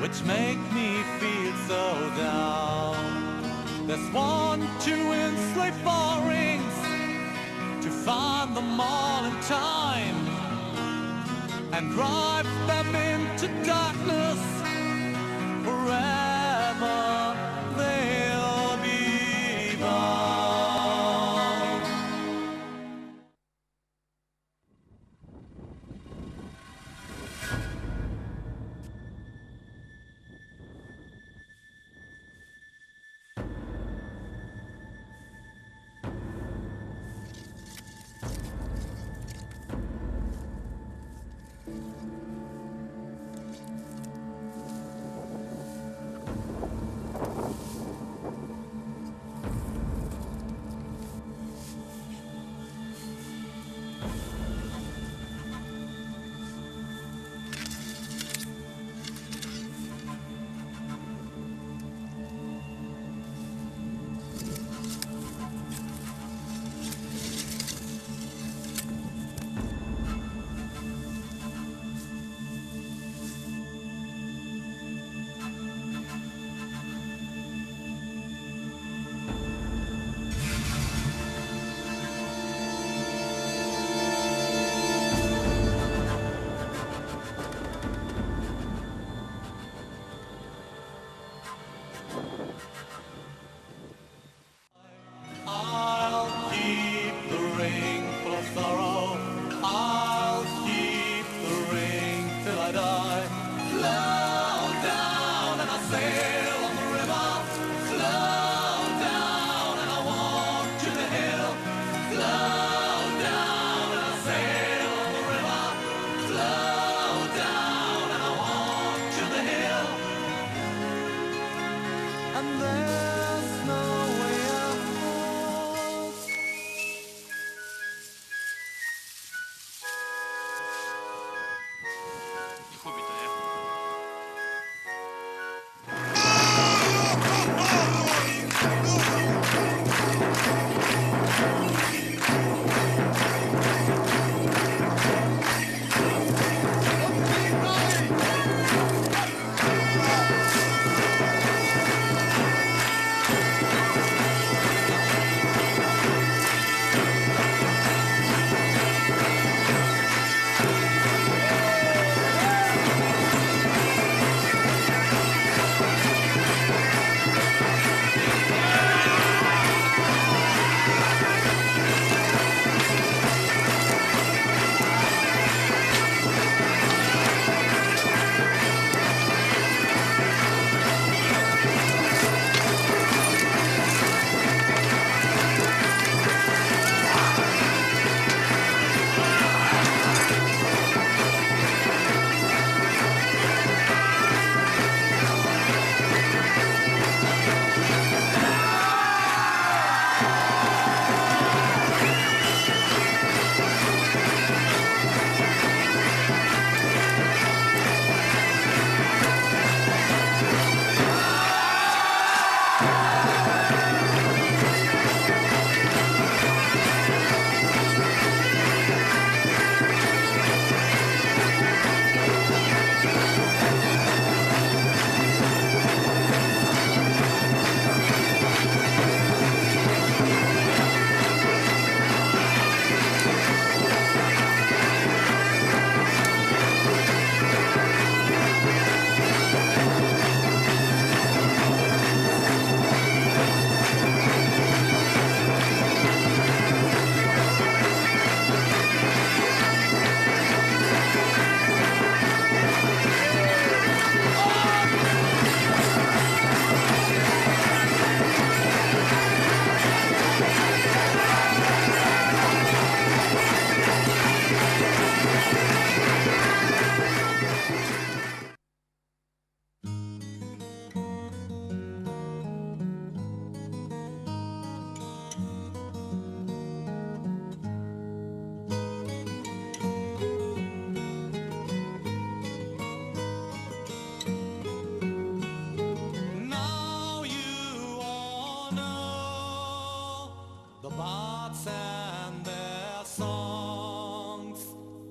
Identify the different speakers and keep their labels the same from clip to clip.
Speaker 1: which make me feel so down. There's 1, 2 enslaved borings to find them all in time and drive them into darkness forever. They'll be bound. I'll keep the ring full of sorrow. I'll keep the ring till I die. Slow down and I'll sail on the river. Slow down and I'll walk to the hill. Slow down and I'll sail on the river. Slow down and I'll walk to the hill. And there's no way out.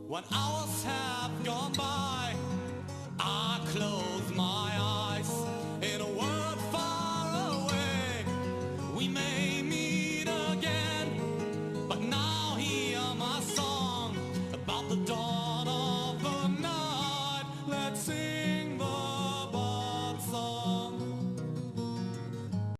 Speaker 1: When hours have gone by, our clothes